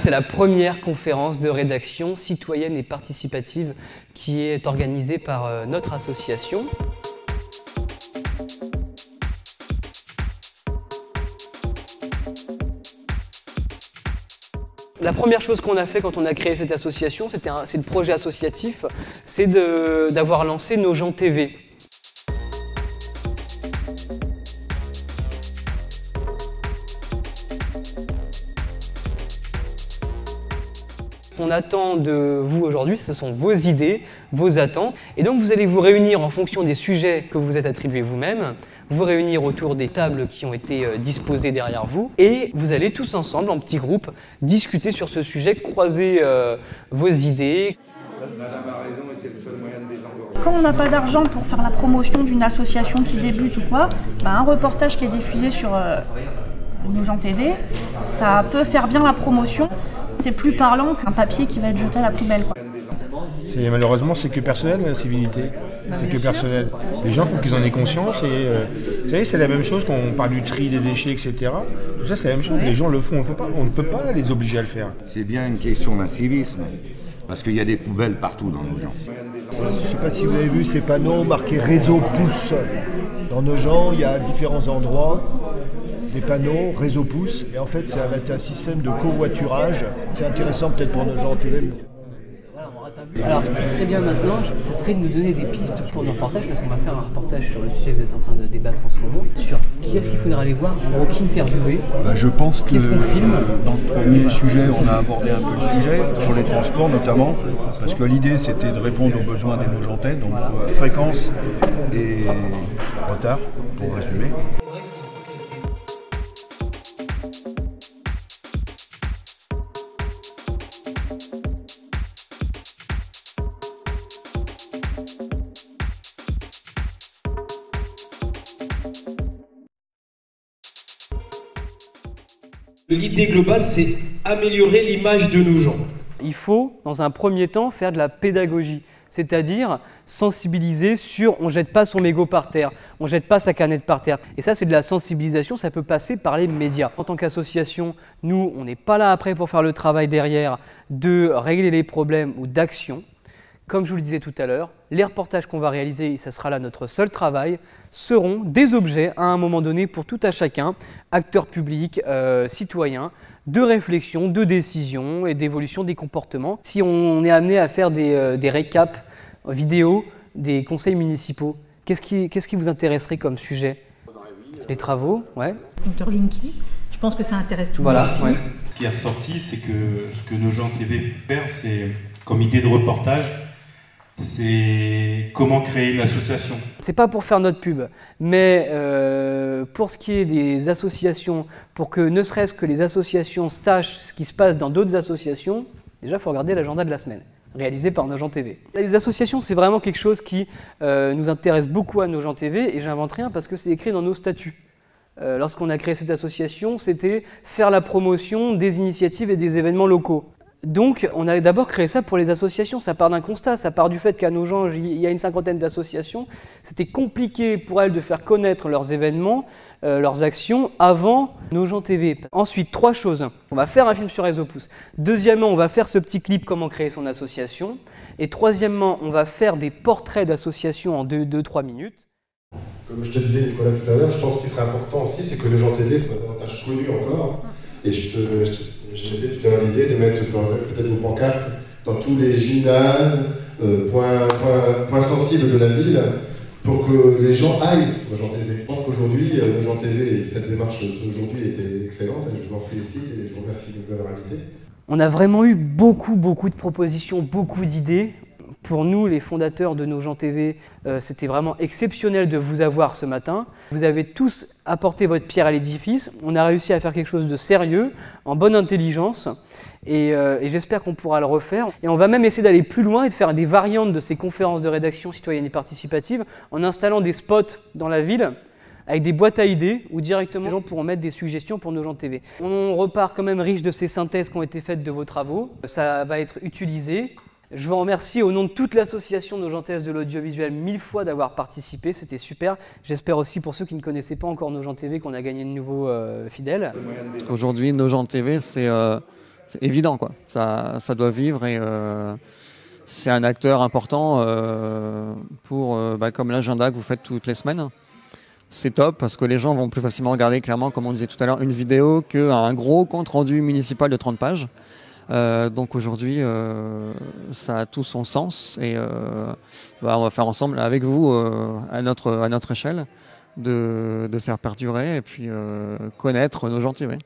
c'est la première conférence de rédaction citoyenne et participative qui est organisée par notre association. La première chose qu'on a fait quand on a créé cette association, c'est le projet associatif, c'est d'avoir lancé Nos gens TV. Ce qu'on attend de vous aujourd'hui, ce sont vos idées, vos attentes. Et donc vous allez vous réunir en fonction des sujets que vous êtes attribués vous-même, vous réunir autour des tables qui ont été disposées derrière vous, et vous allez tous ensemble, en petits groupes, discuter sur ce sujet, croiser vos idées. Madame a raison et c'est le seul moyen de désengorger. Quand on n'a pas d'argent pour faire la promotion d'une association qui débute ou quoi, un reportage qui est diffusé sur Nos gens TV, ça peut faire bien la promotion. C'est plus parlant qu'un papier qui va être jeté à la poubelle, quoi. Malheureusement, c'est que personnel, la civilité. C'est que personnel. Les gens, il faut qu'ils en aient conscience. Et, vous savez, c'est la même chose quand on parle du tri des déchets, etc. Tout ça, c'est la même chose. Les gens le font, on ne peut pas les obliger à le faire. C'est bien une question d'un civisme, parce qu'il y a des poubelles partout dans nos gens. Je ne sais pas si vous avez vu ces panneaux marqués réseau pouce. Dans Nos gens, il y a différents endroits, des panneaux, réseau pouce. Et en fait, ça va être un système de covoiturage. C'est intéressant peut-être pour Nos gens TV. Alors ce qui serait bien maintenant, ça serait de nous donner des pistes pour nos reportages, parce qu'on va faire un reportage sur le sujet que vous êtes en train de débattre en ce moment, sur qui est-ce qu'il faudra aller voir, qui interviewer. Je pense que qu'est-ce qu'on filme. Dans le premier sujet, on a abordé un peu le sujet, sur les transports notamment, parce que l'idée c'était de répondre aux besoins des Nogentais, donc fréquence et retard, pour résumer. L'idée globale, c'est améliorer l'image de nos gens. Il faut, dans un premier temps, faire de la pédagogie, c'est-à-dire sensibiliser sur on ne jette pas son mégot par terre, on ne jette pas sa canette par terre. Et ça, c'est de la sensibilisation, ça peut passer par les médias. En tant qu'association, nous, on n'est pas là après pour faire le travail derrière de régler les problèmes ou d'action. Comme je vous le disais tout à l'heure, les reportages qu'on va réaliser, et ça sera là notre seul travail, seront des objets à un moment donné pour tout à chacun, acteurs publics, citoyens, de réflexion, de décision et d'évolution des comportements. Si on est amené à faire des récaps vidéo des conseils municipaux, qu'est-ce qui vous intéresserait comme sujet? Les travaux, ouais. Compteur Linky, je pense que ça intéresse tout le voilà, monde aussi. Ouais. Ce qui est ressorti, c'est que ce que Nos gens TV perd, c'est comme idée de reportage, c'est comment créer une association. C'est pas pour faire notre pub, mais pour ce qui est des associations, pour que ne serait-ce que les associations sachent ce qui se passe dans d'autres associations, déjà il faut regarder l'agenda de la semaine, réalisé par Nos gens TV. Les associations, c'est vraiment quelque chose qui nous intéresse beaucoup à Nos gens TV, et j'invente rien parce que c'est écrit dans nos statuts. Lorsqu'on a créé cette association, c'était faire la promotion des initiatives et des événements locaux. Donc, on a d'abord créé ça pour les associations. Ça part d'un constat, ça part du fait qu'à Nos gens, il y a une cinquantaine d'associations. C'était compliqué pour elles de faire connaître leurs événements, leurs actions avant Nos gens TV. Ensuite, 3 choses. On va faire un film sur Réseau Pouce. Deuxièmement, on va faire ce petit clip comment créer son association. Et troisièmement, on va faire des portraits d'associations en 2-3 minutes. Comme je te disais, Nicolas, tout à l'heure, je pense qu'il serait important aussi, c'est que Nos gens TV soit davantage connu encore. Et j'étais tout à l'heure l'idée de mettre peut-être une pancarte dans tous les gymnases, points sensibles de la ville, pour que les gens aillent Nos gens TV. Je pense qu'aujourd'hui, Nos gens TV, cette démarche d'aujourd'hui était excellente, et je vous en félicite et je vous remercie de nous avoir invités. On a vraiment eu beaucoup de propositions, beaucoup d'idées. Pour nous, les fondateurs de Nos gens TV, c'était vraiment exceptionnel de vous avoir ce matin. Vous avez tous apporté votre pierre à l'édifice. On a réussi à faire quelque chose de sérieux, en bonne intelligence. Et j'espère qu'on pourra le refaire. Et on va même essayer d'aller plus loin et de faire des variantes de ces conférences de rédaction citoyenne et participative en installant des spots dans la ville avec des boîtes à idées où directement les gens pourront mettre des suggestions pour Nos gens TV. On repart quand même riche de ces synthèses qui ont été faites de vos travaux. Ça va être utilisé. Je vous remercie au nom de toute l'association Nogentaises de l'audiovisuel 1000 fois d'avoir participé, c'était super. J'espère aussi pour ceux qui ne connaissaient pas encore Nos gens TV qu'on a gagné de nouveaux fidèles. Aujourd'hui, Nos gens TV, c'est évident, quoi. Ça doit vivre et c'est un acteur important pour, comme l'agenda que vous faites toutes les semaines. C'est top parce que les gens vont plus facilement regarder, clairement, comme on disait tout à l'heure, une vidéo qu'un gros compte-rendu municipal de 30 pages. Donc aujourd'hui, ça a tout son sens et on va faire ensemble avec vous, à notre échelle, de faire perdurer et puis connaître nos gens TV.